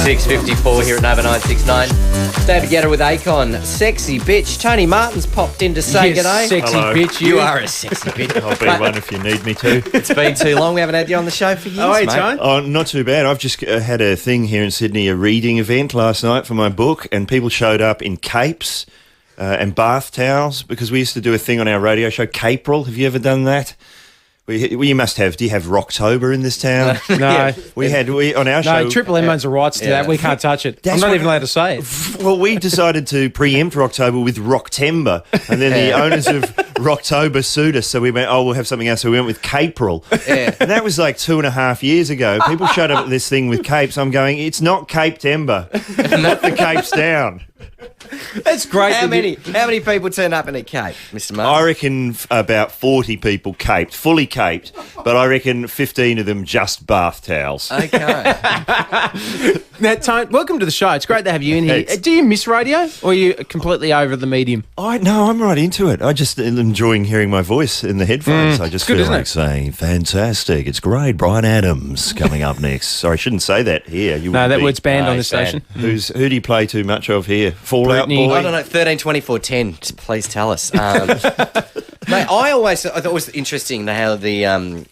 6:54 here at Nova 969. David Guetta with Akon. Sexy bitch. Tony Martin's popped in to say g'day. Sexy Hello. bitch. You are a sexy bitch. I'll be one if you need me to. It's been too long. We haven't had you on the show for years, Oh, hey, mate. Tone. Oh, not too bad. I've just had a thing here in Sydney, a reading event last night for my book, and people showed up in capes and bath towels because we used to do a thing on our radio show, Capril. Have you ever done that? You must have. Do you have Rocktober in this town? No. We on our show. No, Triple M owns the rights to that. We can't touch it. That's I'm not what- even allowed to say it. Well, we decided to preempt Rocktober with Rocktember, and then the owners of Rocktober sued us, so we went, we'll have something else. So we went with Capril. Yeah. And that was like 2.5 years ago. People showed up at this thing with capes. I'm going, it's not Cape Timber. Not the capes down. That's great. How many people turn up in a cape, Mr. I Martin? reckon about 40 people caped, fully caped, but I reckon 15 of them just bath towels. Okay. Now, Tone, welcome to the show. It's great to have you in here. Thanks. Do you miss radio, or are you completely over the medium? No, I'm right into it. I just am enjoying hearing my voice in the headphones. I just good, feel isn't like it? saying, fantastic, it's great. Brian Adams coming up next. Sorry, I shouldn't say that here. You No, wouldn't that be- word's banned on No, this station. Who do you play too much of here? Fallout Britney. Boy? I don't know, 13, 24, 10. Please tell us. Mate, I thought it was interesting how the,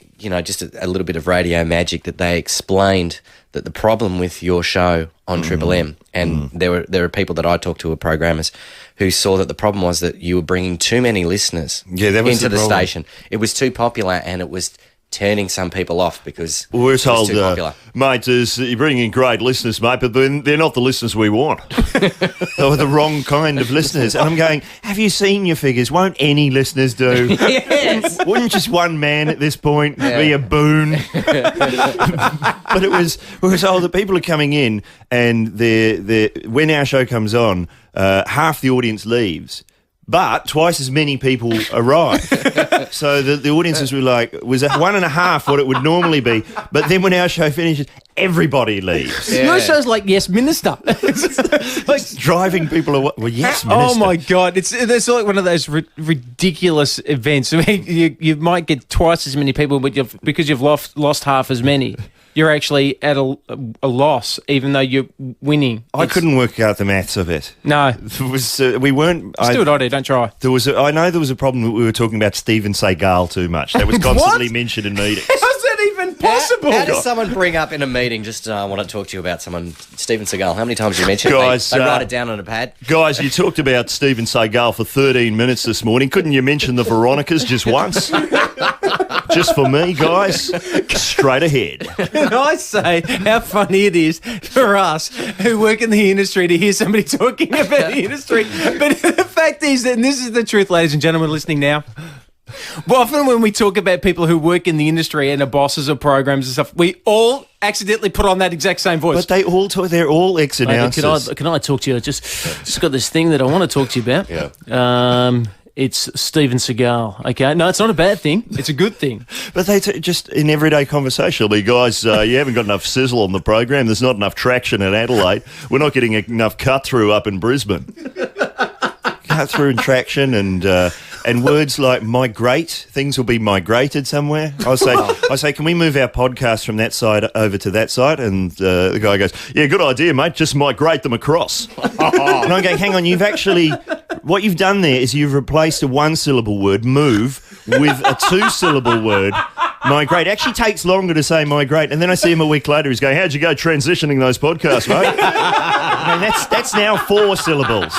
just a little bit of radio magic that they explained that the problem with your show on Triple M, and there were people that I talked to, were programmers, who saw that the problem was that you were bringing too many listeners That was into the problem. station. It was too popular and it was turning some people off because We're it was told, too popular. mate, you're bringing in great listeners, mate, but they're not the listeners we want. They're the wrong kind of listeners. And I'm going, have you seen your figures? Won't any listeners do? Yes. Wouldn't just one man at this point be a boon? But we were told that people are coming in and when our show comes on, half the audience leaves. But twice as many people arrive. So the audiences were was at 1.5 what it would normally be. But then when our show finishes, everybody leaves. Yeah. Your show's like Yes Minister. Like driving people away. Well, yes, Oh Minister. my God! It's like one of those ridiculous events. I mean, you might get twice as many people, but because you've lost half as many, you're actually at a loss, even though you're winning. I couldn't work out the maths of it. No, It was we weren't. just do what I do. Don't try. I know there was a problem that we were talking about Stephen Seagal too much. That was constantly mentioned in meetings. How's that even possible? How does someone bring up in a meeting, just want to talk to you about someone, Steven Seagal? How many times do you mention Guys, it? They write it down on a pad. Guys, you talked about Stephen Seagal for 13 minutes this morning. Couldn't you mention the Veronicas just once? Just for me, guys. Straight ahead. Can I say how funny it is for us who work in the industry to hear somebody talking about the industry? But the fact is, and this is the truth, ladies and gentlemen listening now, well, often when we talk about people who work in the industry and are bosses of programs and stuff, we all accidentally put on that exact same voice. But they're all ex-announcers. Can I talk to you? Just got this thing that I want to talk to you about. Yeah. It's Steven Seagal. Okay, no, it's not a bad thing. It's a good thing. But they just in everyday conversation, will be, guys, you haven't got enough sizzle on the program. There's not enough traction in Adelaide. We're not getting enough cut-through up in Brisbane. Cut-through and traction and words like migrate. Things will be migrated somewhere. I say, can we move our podcast from that side over to that side? And the guy goes, yeah, good idea, mate. Just migrate them across. And I'm going, hang on, what you've done there is you've replaced a one-syllable word, move, with a two-syllable word, migrate. It actually takes longer to say migrate. And then I see him a week later, he's going, how'd you go transitioning those podcasts, mate? I mean, that's now 4 syllables.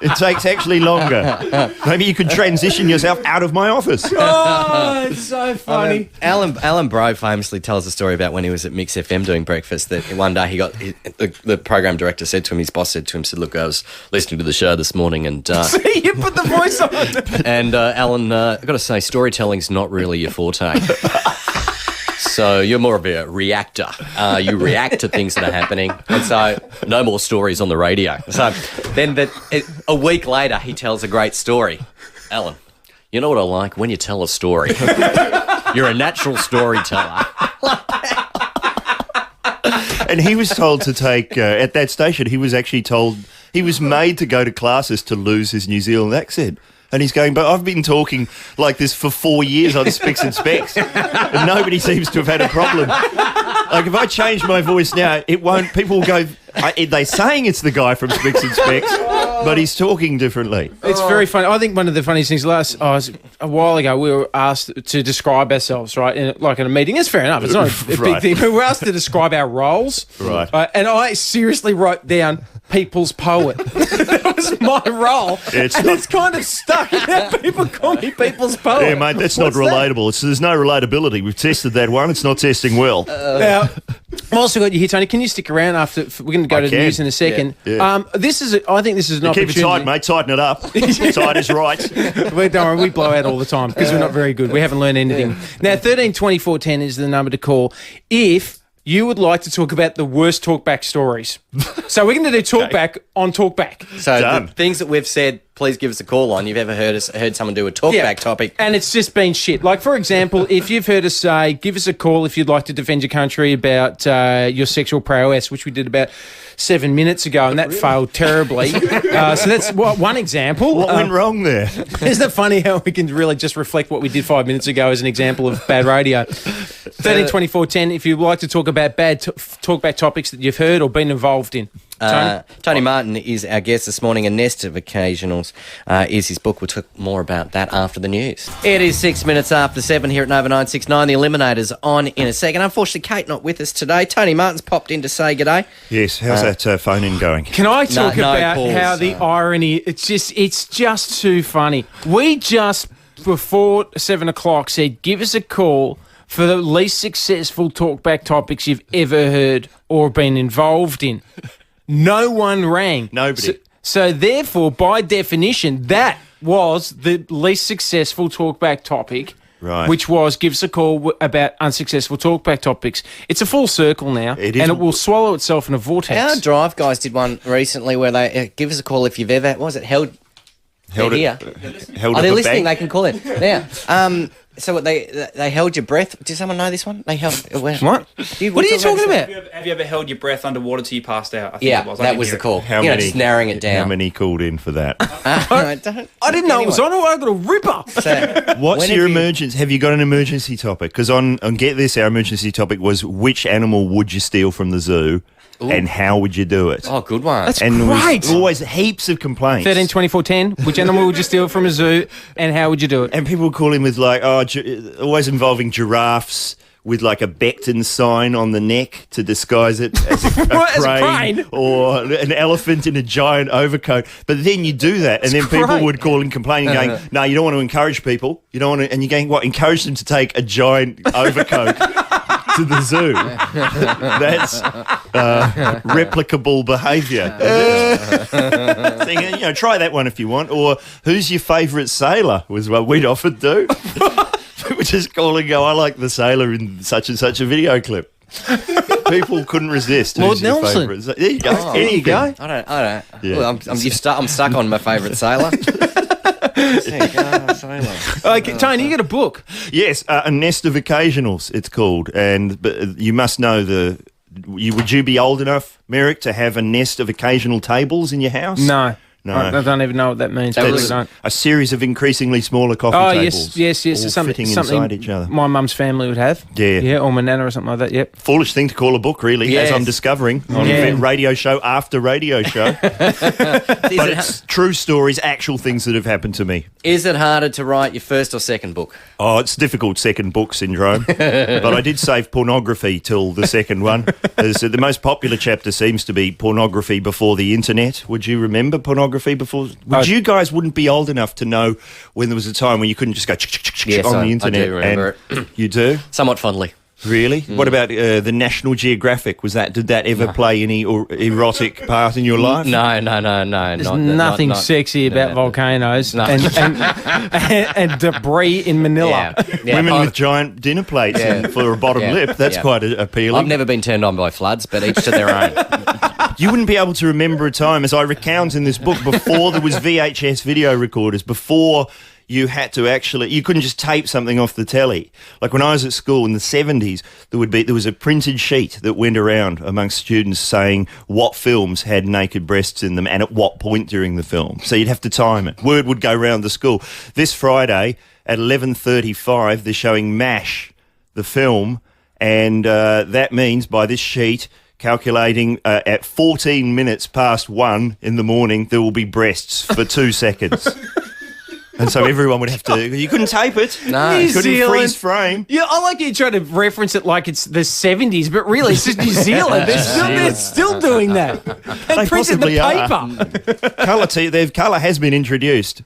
It takes actually longer. Maybe you could transition yourself out of my office. Oh, it's so funny. Alan Bro famously tells a story about when he was at Mix FM doing breakfast that one day the program director said to him, his boss said to him, look, I was listening to the show this morning and... See, you put the voice on. and Alan, I've got to say, storytelling's not really your forte. So you're more of a reactor. You react to things that are happening. And so no more stories on the radio. So then a week later, he tells a great story. Alan, you know what I like? When you tell a story. You're a natural storyteller. And he was told to take, at that station, he was actually told, he was made to go to classes to lose his New Zealand accent. And he's going, but I've been talking like this for 4 years on Spicks and Specs, and nobody seems to have had a problem. Like, if I change my voice now, it won't, people will go, They're saying it's the guy from Spicks and Specs, but he's talking differently. It's very funny. I think one of the funniest things a while ago, we were asked to describe ourselves, right? In a meeting. It's fair enough. It's not a big thing. But we were asked to describe our roles. Right. And I seriously wrote down people's poet. That was my role. It's kind of stuck. People call me people's poet. Yeah, mate, that's not relatable. There's no relatability. We've tested that one. It's not testing well. Now, I've also got you here, Tony. Can you stick around after? We're going to go to the news in a second. Yeah. I think this is an opportunity. Keep it tight, mate. Tighten it up. Tight is right. Don't worry, we blow out all the time because we're not very good. We haven't learned anything. Now, 13 24 10 is the number to call if you would like to talk about the worst talkback stories. So we're going to do talkback on talkback. So the things that we've said, please give us a call on. You've ever heard someone do a talkback topic. And it's just been shit. Like, for example, if you've heard us say, give us a call if you'd like to defend your country about your sexual prowess, which we did about 7 minutes ago, and that failed terribly. So that's one example. What went wrong there? Isn't it funny how we can really just reflect what we did 5 minutes ago as an example of bad radio? 13 24 10, if you'd like to talk about bad talkback topics that you've heard or been involved in. Tony Martin is our guest this morning. A Nest of Occasionals is his book. We'll talk more about that after the news. It is 6 minutes after 7 here at Nova 969. The Eliminator's on in a second. Unfortunately, Kate not with us today. Tony Martin's popped in to say g'day. Yes, how's that phone-in going? Can I talk about calls, how the irony, it's just too funny. We just, before 7 o'clock, said, give us a call for the least successful talkback topics you've ever heard or been involved in. No one rang. Nobody. So therefore, by definition, that was the least successful talkback topic, right? Which was give us a call about unsuccessful talkback topics. It's a full circle now, and it will swallow itself in a vortex. Our Drive guys did one recently where they give us a call if you've ever, what was it, held it here. They're listening. They can call in now. So what they held your breath. Does someone know this one? They held what? What are you talking about? Have you ever held your breath underwater till you passed out? I think Yeah, it was. that was the call. How many? Just narrowing it down. How many called in for that? I didn't know it was on. I got a ripper. So, What's your emergency? Have you got an emergency topic? Because on Get This, our emergency topic was which animal would you steal from the zoo? Ooh. And how would you do it? Oh, good one. That's and great. There was always heaps of complaints. 13 24 10. Which animal would you steal from a zoo, and how would you do it? And people would call in with like, always involving giraffes with like a Becton sign on the neck to disguise it as a crane, or an elephant in a giant overcoat. But then you do that, and then people would call and complain, going, "No, you don't want to encourage people. You don't want to." And you're going, "What? Encourage them to take a giant overcoat to the zoo? That's replicable behaviour." So, try that one if you want. Or who's your favourite sailor was what we'd often do. We would just call and go, "I like the sailor in such and such a video clip." People couldn't resist. Lord Who's your Nelson. favourite? There you go. Oh, there you go. I don't. Yeah. Well, I'm stuck on my favourite sailor. Okay, Tony, you got a book. Yes, A Nest of Occasionals, it's called. But you must know would you be old enough, Merrick, to have a nest of occasional tables in your house? No. No. I don't even know what that means. That's a series of increasingly smaller coffee tables. yes. All Something fitting inside each other. My mum's family would have. Yeah. Or my nana or something like that, yep. Foolish thing to call a book, really, Yes. as I'm discovering on radio show after radio show. But it's true stories, actual things that have happened to me. Is it harder to write your first or second book? Oh, it's difficult second book syndrome. But I did save pornography till the second one. The most popular chapter seems to be pornography before the internet. Would you remember pornography before? You guys wouldn't be old enough to know when there was a time when you couldn't just go on the internet. I do remember it. You do? Somewhat fondly. Really? What about the National Geographic? Did that ever play any erotic part in your life? No. There's nothing sexy about volcanoes and debris in Manila. Yeah. Women with giant dinner plates for a bottom lip. That's quite appealing. I've never been turned on by floods, but each to their own. You wouldn't be able to remember a time, as I recount in this book, before there was VHS video recorders, before you had to you couldn't just tape something off the telly. Like when I was at school in the 70s, there was a printed sheet that went around amongst students saying what films had naked breasts in them and at what point during the film. So you'd have to time it. Word would go round the school. This Friday at 11:35, they're showing MASH, the film, and that means by this sheet, calculating at 14 minutes past 1 in the morning, there will be breasts for 2 seconds. And so everyone would have to... You couldn't tape it. No. You New couldn't Zealand. freeze frame. Yeah, I like you trying to reference it like it's the 70s, but really it's just New Zealand. They're still doing that. They printed the possibly are. paper. Colour has been introduced.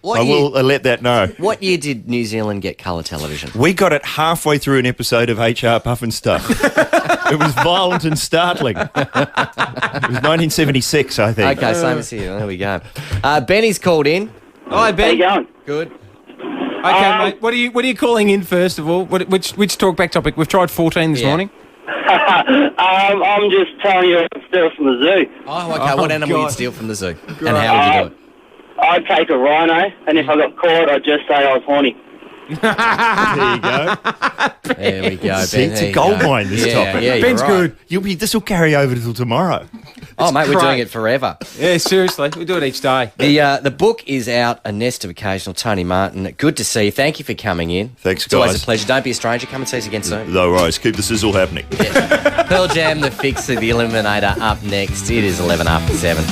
I will let that know. What year did New Zealand get colour television? We got it halfway through an episode of HR Puff and Stuff. It was violent and startling. It was 1976, I think. Okay, same as here. There we go. Benny's called in. Hi, Ben. How you going? Good. Okay, mate. What are you calling in first of all? Which talkback topic? We've tried 14 this morning. I'm just telling you I'm still from the zoo. Oh, okay. What animal God. you'd steal from the zoo? And how would you do it? I'd take a rhino, and if I got caught, I'd just say I was horny. There you go. There we go, See, Ben. it's there a you gold go. mine, this topic. Yeah, Ben's you're right. good. This will carry over till tomorrow. Oh, mate, we're great. doing it forever. Yeah, seriously. We do it each day. The book is out, A Nest of Occasional. Tony Martin, good to see you. Thank you for coming in. Thanks, It's always guys. a pleasure. Don't be a stranger. Come and see us again soon. No worries. Keep the sizzle happening. Pearl Jam, The Fix, The Eliminator up next. It is 11 after 7.